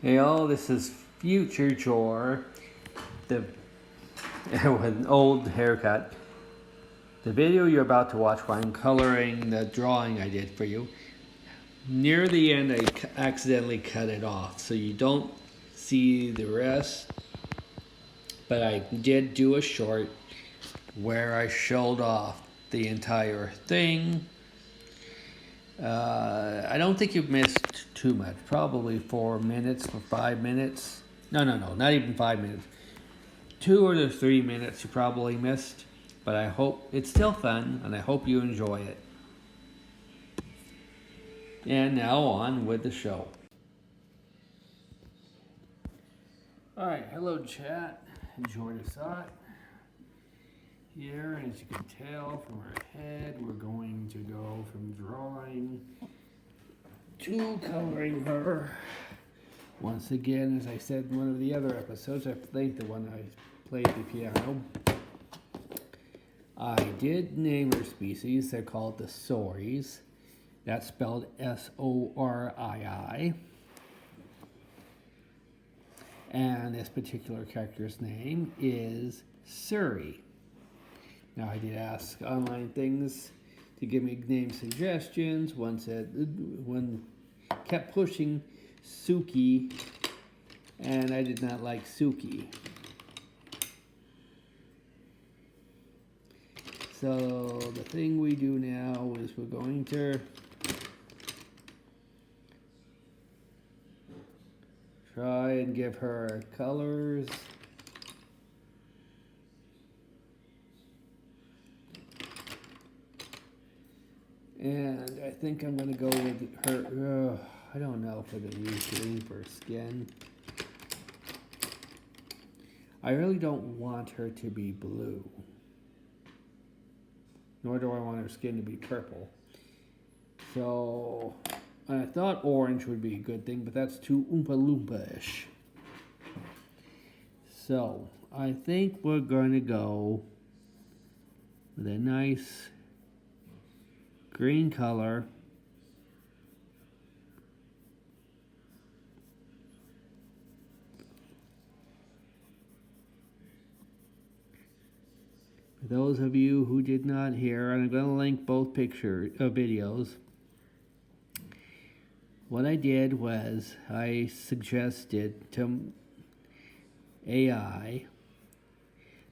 Hey all, this is Future Jor, the with an old haircut. The video you're about to watch while I'm coloring the drawing I did for you. Near the end, I accidentally cut it off, so you don't see the rest. But I did do a short where I showed off the entire thing. I don't think you've missed too much. Probably 4 minutes or 5 minutes. No, not even 5 minutes. 2 or 3 minutes you probably missed, but I hope it's still fun and I hope you enjoy it. And now on with the show. Alright, hello chat. Enjoy the thought. Here, as you can tell from our head, we're going to go from drawing to coloring her. Once again, as I said in one of the other episodes, I think the one I played the piano, I did name her species. They're called the Sories. That's spelled Sorii. And this particular character's name is Suri. Now, I did ask online things to give me name suggestions. One kept pushing Suki, and I did not like Suki. So the thing we do now is we're going to try and give her colors. And I think I'm going to go with her, I don't know if I'm going to use green for skin. I really don't want her to be blue. Nor do I want her skin to be purple. So, I thought orange would be a good thing, but that's too Oompa Loompa-ish. So, I think we're going to go with a nice green color. For those of you who did not hear, and I'm going to link both videos. What I did was I suggested to AI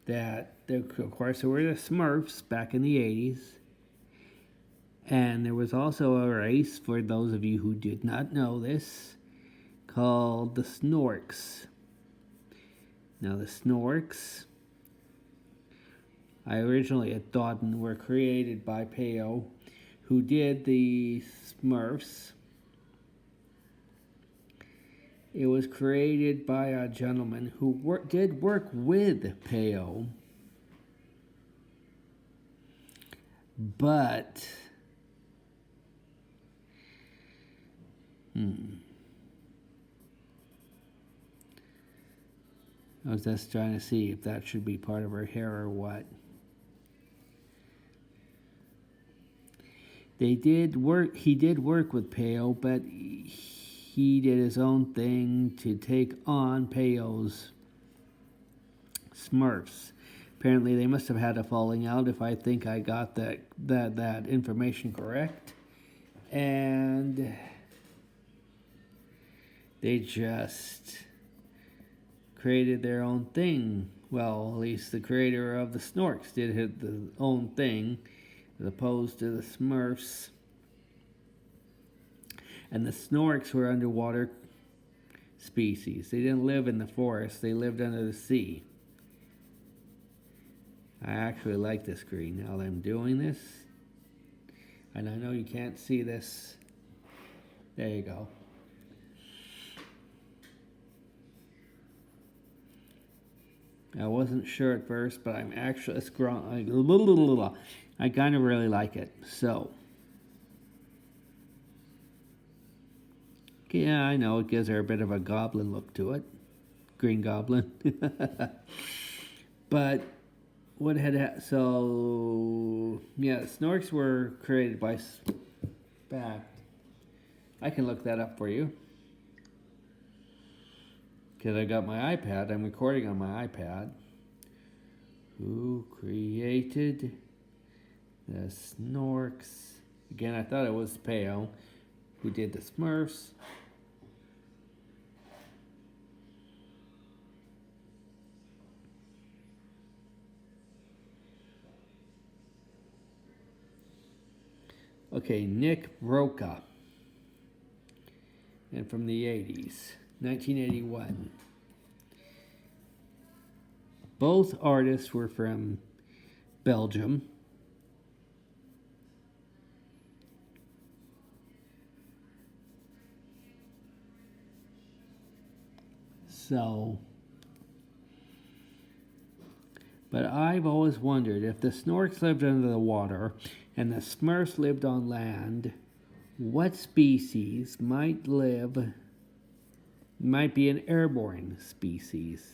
that, of course, there were the Smurfs back in the 80s. And there was also a race, for those of you who did not know this, called the Snorks. Now, the Snorks, I originally had thought were created by Peyo, who did the Smurfs. It was created by a gentleman who did work with Peyo, but I was just trying to see if that should be part of her hair or what. He did work with Peyo, but he did his own thing to take on Peyo's Smurfs. Apparently, they must have had a falling out, if I think I got that information correct. And they just created their own thing. Well, at least the creator of the Snorks did his own thing, as opposed to the Smurfs. And the Snorks were underwater species. They didn't live in the forest, they lived under the sea. I actually like this green now that I'm doing this. And I know you can't see this. There you go. I wasn't sure at first, but I'm actually, I kind of really like it. So, yeah, I know it gives her a bit of a goblin look to it. Green Goblin. But what so yeah, Snorks were created by Spact. I can look that up for you. because I got my iPad. I'm recording on my iPad. Who created the Snorks? Again, I thought it was Peo. Who did the Smurfs? Okay, Nick Roca. And from the 80s, 1981. Both artists were from Belgium. So, but I've always wondered if the Snorks lived under the water and the Smurfs lived on land, what species might be an airborne species.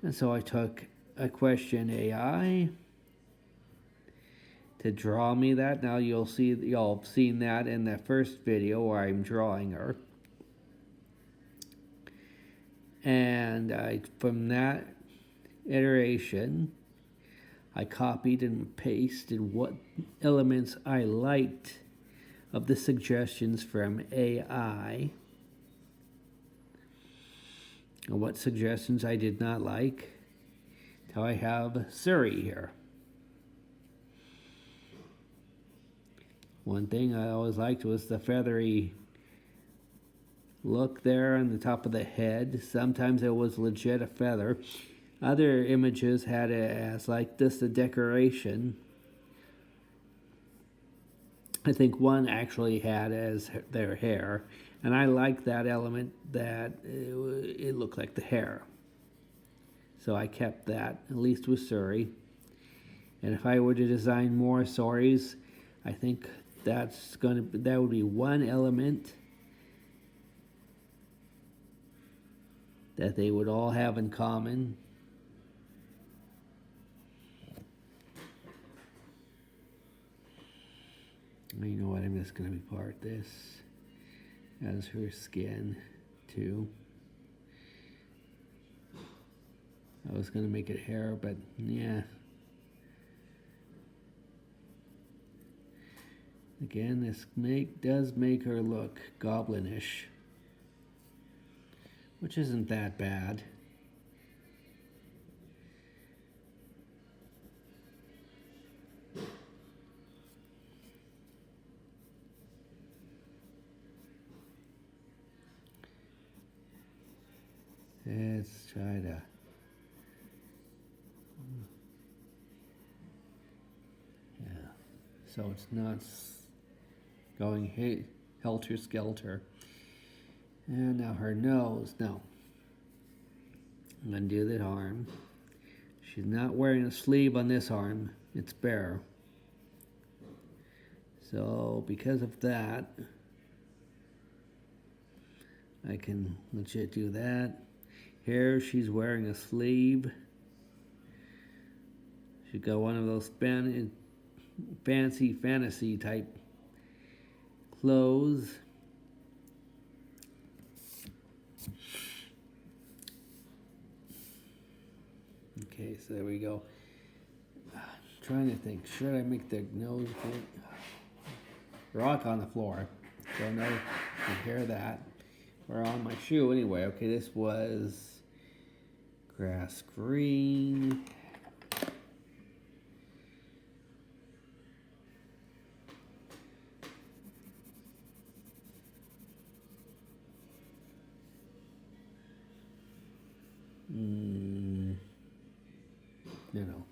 And so I took a question AI to draw me that. Now y'all have seen that in the first video where I'm drawing her. And from that iteration, I copied and pasted what elements I liked of the suggestions from AI and what suggestions I did not like. Now I have Siri here. One thing I always liked was the feathery look there on the top of the head. Sometimes it was legit a feather. Other images had it as like this, a decoration. I think one actually had as their hair, and I like that element that it looked like the hair. So I kept that, at least with Suri. And if I were to design more Suris, I think that would be one element that they would all have in common. You know what, I'm just going to part this as her skin too. I was going to make it hair, but yeah. Again, this does make her look goblinish, which isn't that bad. Let's try to... Yeah, so it's not going helter-skelter. And now her nose. No. I'm going to do the arm. She's not wearing a sleeve on this arm. It's bare. So because of that, I can legit do that. Here she's wearing a sleeve. She's got one of those fancy fantasy type clothes. Okay, so there we go. Trying to think, should I make the nose big? Rock on the floor. So no, you can hear that. Or on my shoe anyway. Okay, this was grass green. No.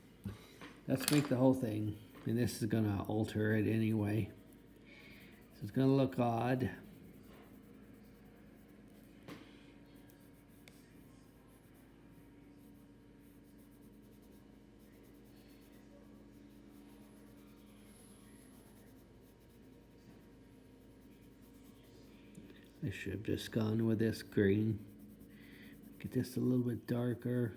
Let's make the whole thing. And this is going to alter it anyway. So it's going to look odd. I should have just gone with this green. Get this a little bit darker.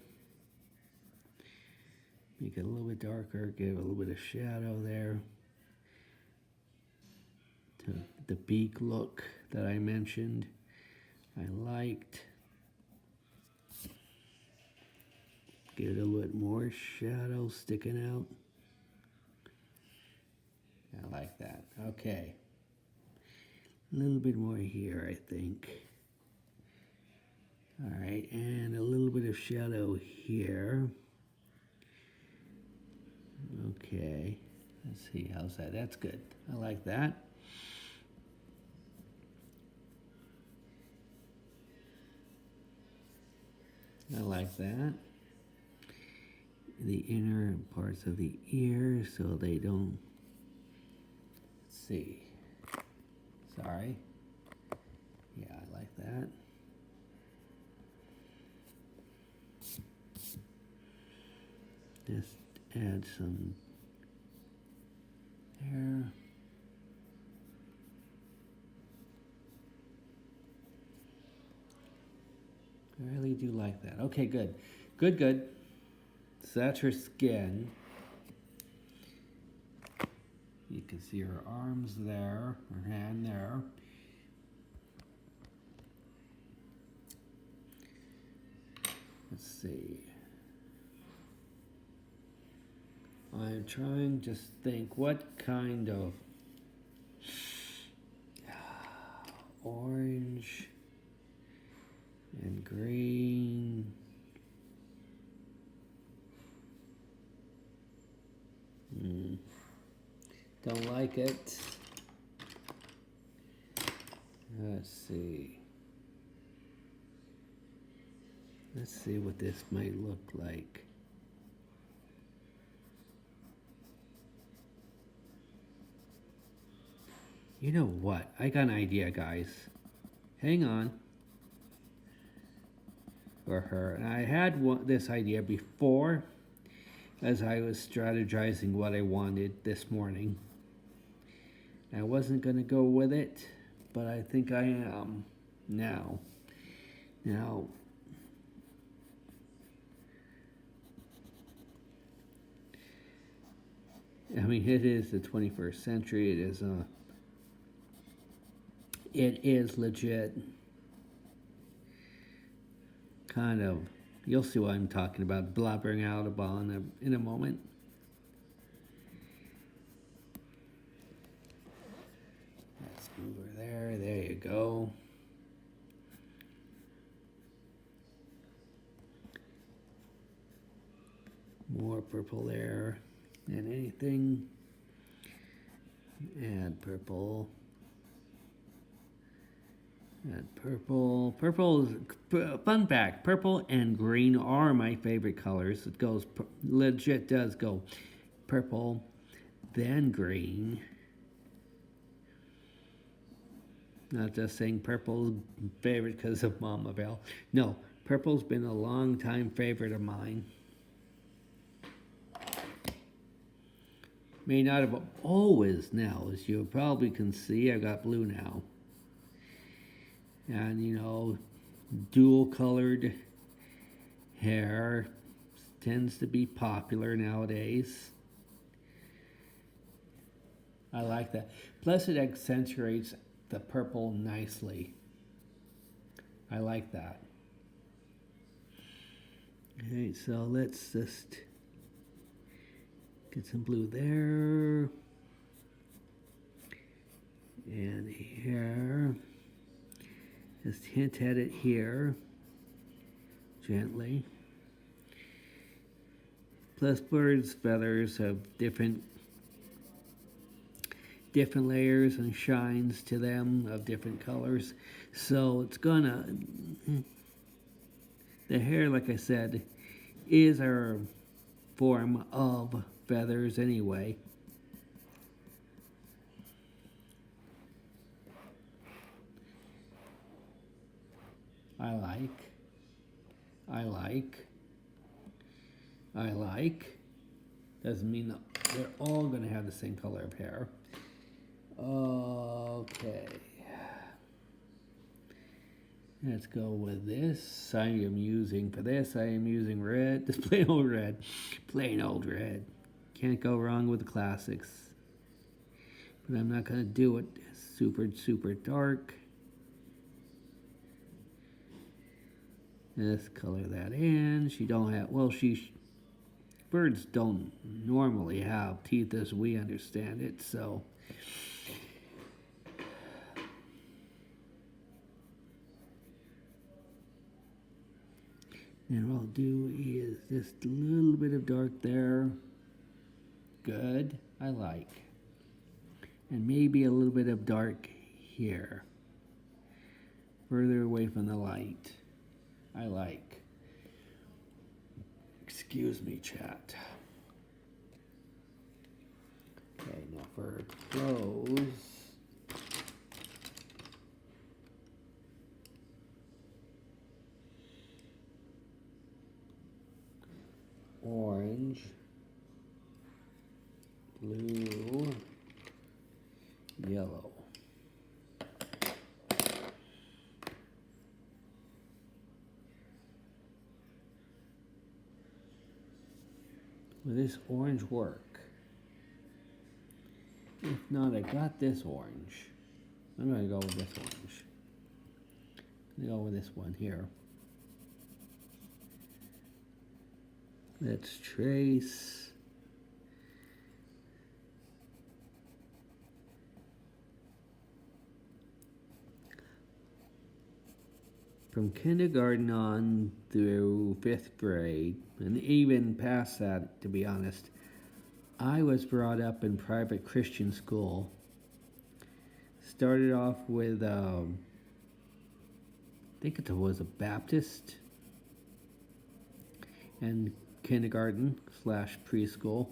Make it a little bit darker, give a little bit of shadow there. To the beak look that I mentioned, I liked. Get a little bit more shadow sticking out. I like that. Okay. A little bit more here, I think. All right, and a little bit of shadow here. Okay. Let's see, how's that? That's good. I like that. I like that. The inner parts of the ear so they don't, let's see. Sorry. Yeah, I like that. Just add some there. I really do like that. Okay, good. Good, good. So that's her skin. You can see her arms there, her hand there. Let's see. I'm trying to think what kind of orange and green. Don't like it. Let's see. Let's see what this might look like. You know what? I got an idea, guys. Hang on. For her. And I had this idea before as I was strategizing what I wanted this morning. I wasn't going to go with it, but I think I am now. Now, I mean, it is the 21st century. It is legit. Kind of, you'll see what I'm talking about, blabbering out about in a moment. Let's move her there. There you go. More purple there than anything. Add purple. Add purple. Purple is, fun fact, purple and green are my favorite colors. It goes, legit does go purple, then green. Not just saying purple's favorite because of Mama Bell. No, purple's been a long time favorite of mine. May not have always now, as you probably can see, I got blue now. And you know, dual colored hair tends to be popular nowadays. I like that. Plus it accentuates the purple nicely. I like that. Okay, so let's just get some blue there. And here. Just hint at it here, gently. Plus birds' feathers have different layers and shines to them of different colors. So it's gonna, the hair, like I said, is our form of feathers anyway. I like. Doesn't mean that they're all going to have the same color of hair. Okay. Let's go with this. I am using, for this, I am using red. Just plain old red. Plain old red. Can't go wrong with the classics. But I'm not going to do it super, super dark. Let's color that in. She don't have, well, birds don't normally have teeth as we understand it, so. And what I'll do is just a little bit of dark there. Good, I like. And maybe a little bit of dark here. Further away from the light. I like. Excuse me, chat. Okay, now for clothes. Orange, blue, yellow. Will this orange work? If not, I got this orange. I'm going to go with this orange. I'm going to go with this one here. Let's trace. From kindergarten on through 5th grade, and even past that, to be honest, I was brought up in private Christian school. Started off with, I think it was a Baptist, and kindergarten / preschool.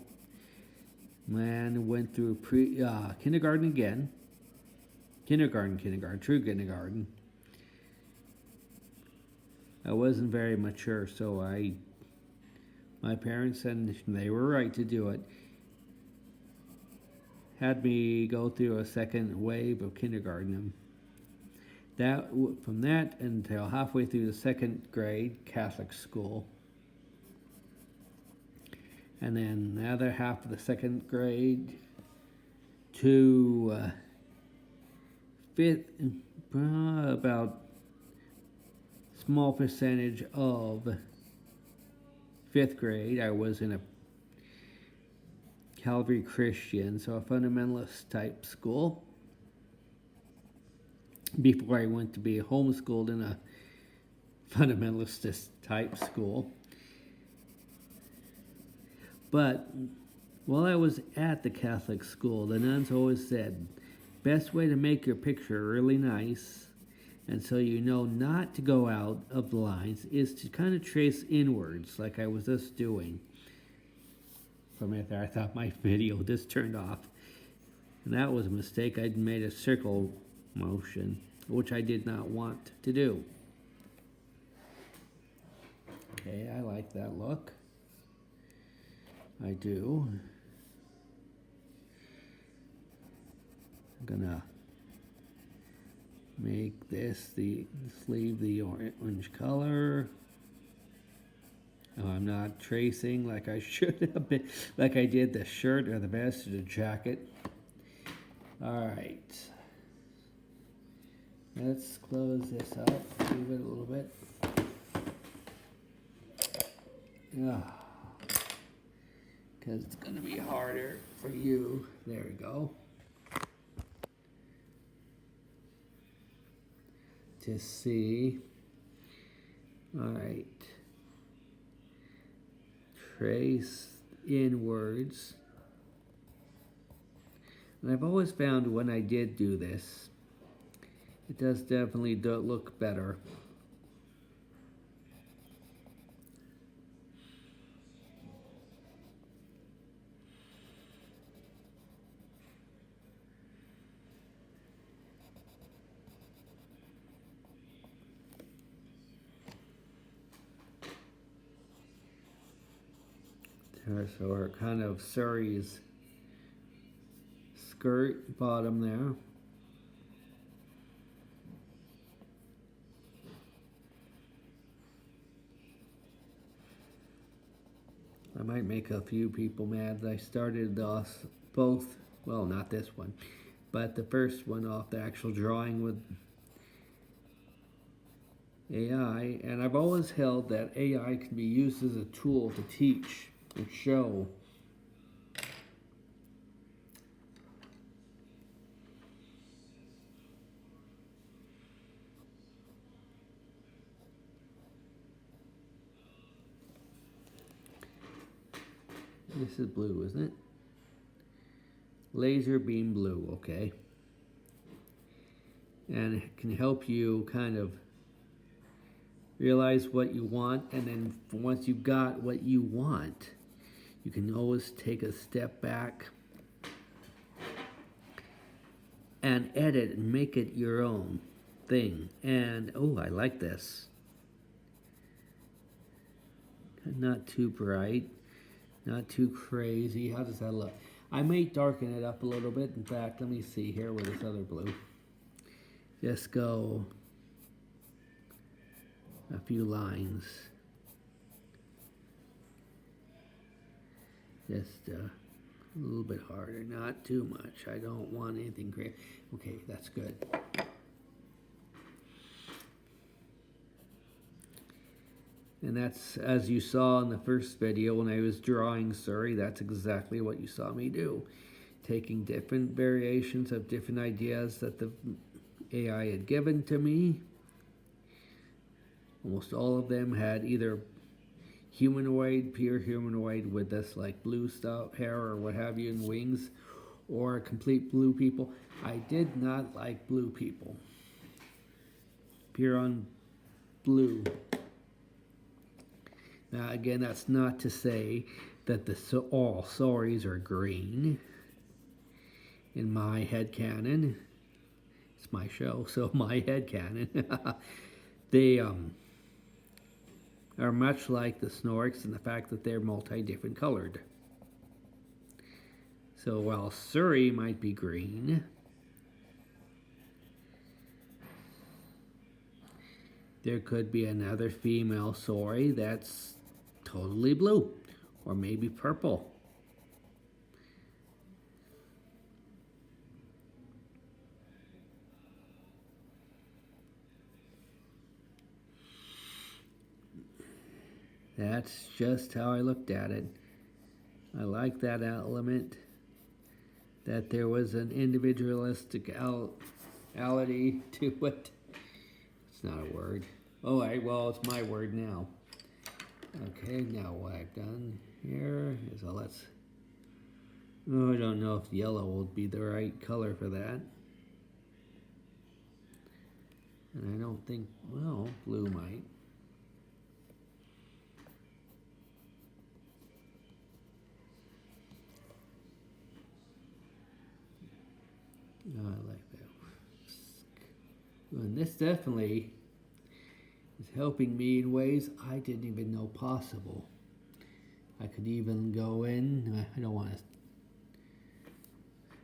Man, went through kindergarten again. Kindergarten, true kindergarten. I wasn't very mature, so my parents, and they were right to do it, had me go through a second wave of kindergarten. From that until halfway through the 2nd grade, Catholic school. And then the other half of the 2nd grade to 5th, about small percentage of 5th grade, I was in a Calvary Christian, so a fundamentalist type school, before I went to be homeschooled in a fundamentalist type school. But while I was at the Catholic school, the nuns always said, best way to make your picture really nice, and so you know not to go out of the lines, is to kind of trace inwards, like I was just doing. From there, I thought my video just turned off. And that was a mistake. I'd made a circle motion, which I did not want to do. Okay, I like that look. I do. I'm gonna make this the sleeve the orange color. Oh, I'm not tracing like I should have been, like I did the shirt or the vest or the jacket. All right. Let's close this up, move it a little bit. Because it's going to be harder for you. There we go. To see. All right. Trace inwards. And I've always found when I did do this, it does definitely look better. So our kind of Surrey's skirt bottom there. I might make a few people mad. I started off both, well, not this one, but the first one off the actual drawing with AI, and I've always held that AI can be used as a tool to teach and show. This is blue, isn't it? Laser beam blue, okay. And it can help you kind of realize what you want, and then once you've got what you want, you can always take a step back and edit and make it your own thing. And oh, I like this. Not too bright, not too crazy. How does that look? I may darken it up a little bit. In fact, let me see here with this other blue. Just go a few lines. Just a little bit harder, not too much. I don't want anything crazy. Okay, that's good. And that's, as you saw in the first video when I was drawing Surrey, that's exactly what you saw me do. Taking different variations of different ideas that the AI had given to me. Almost all of them had either humanoid, pure humanoid with this like blue stuff, hair or what have you, and wings, or complete blue people. I did not like blue people. Pure on blue. Now again, that's not to say that all stories are green. In my headcanon, it's my show, so my headcanon, they are much like the Snorks in the fact that they're multi-different colored. So while Surrey might be green, there could be another female Surrey that's totally blue, or maybe purple. That's just how I looked at it. I like that element, that there was an individualisticality to it. It's not a word. Oh, well, it's my word now. Okay, now what I've done here is I don't know if yellow will be the right color for that. And I don't think, well, blue might. Oh, I like that. And this definitely is helping me in ways I didn't even know possible. I could even go in, I don't want to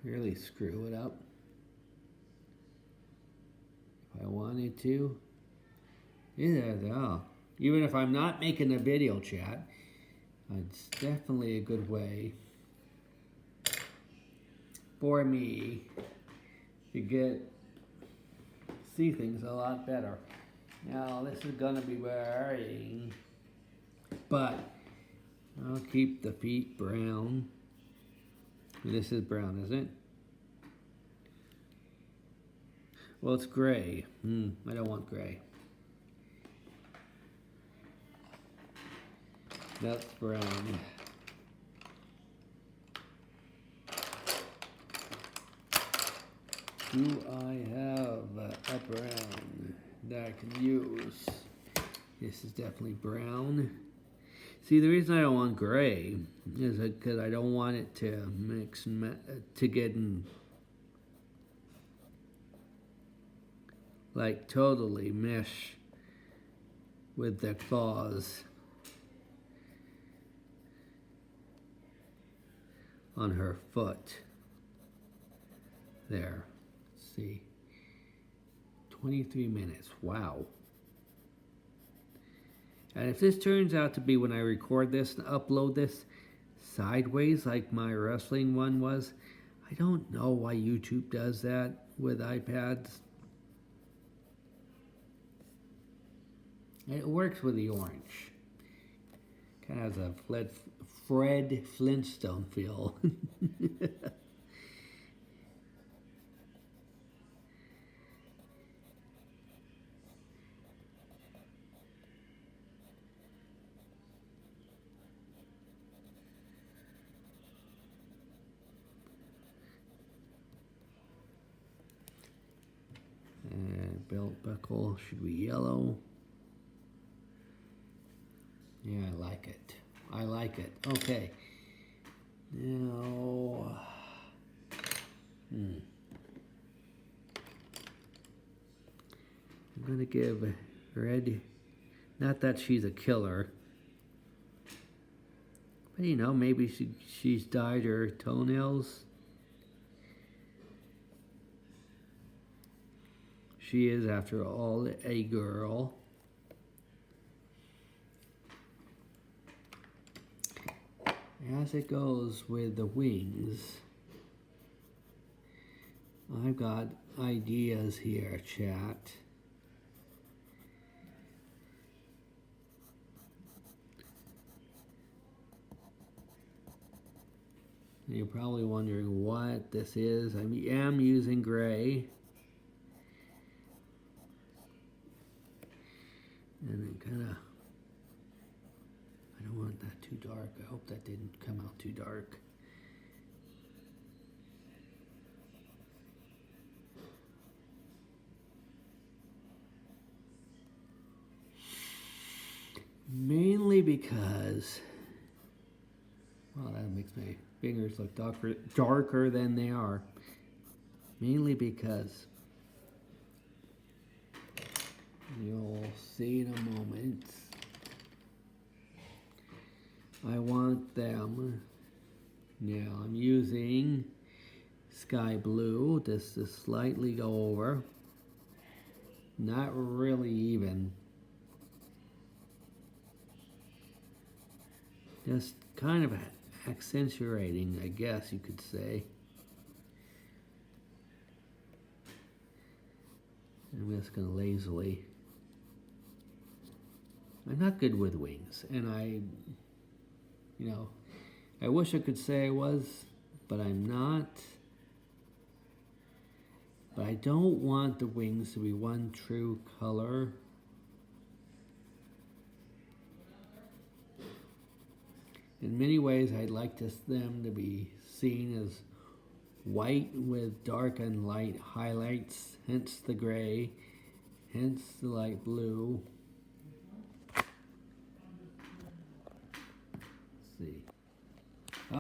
really screw it up. If I wanted to. Even if I'm not making a video chat, it's definitely a good way for me to see things a lot better. Now this is gonna be wearing, but I'll keep the feet brown. This is brown, isn't it? Well, it's gray. I don't want gray. That's brown. Do I have a brown that I can use? This is definitely brown. See, the reason I don't want gray is because I don't want it to mix to get in, like totally mesh with the claws on her foot. There. Let's see. 23 minutes. Wow. And if this turns out to be when I record this and upload this sideways like my wrestling one was, I don't know why YouTube does that with iPads. It works with the orange. Kind of has a Fred Flintstone feel. And belt buckle should be yellow. Yeah, I like it. I like it. Okay. Now, I'm gonna give Red, not that she's a killer, but you know, maybe she's dyed her toenails. She is, after all, a girl. As it goes with the wings, I've got ideas here, chat. You're probably wondering what this is. I am using gray. And it kind of, I don't want that too dark. I hope that didn't come out too dark. Mainly because, well, that makes my fingers look darker than they are. Mainly because, you'll see in a moment, I want them, now I'm using sky blue just to slightly go over, not really even, just kind of accentuating, I guess you could say. I'm just going to lazily, I'm not good with wings, and you know, I wish I could say I was, but I'm not. But I don't want the wings to be one true color. In many ways, I'd like them to be seen as white with dark and light highlights, hence the gray, hence the light blue. Let's see.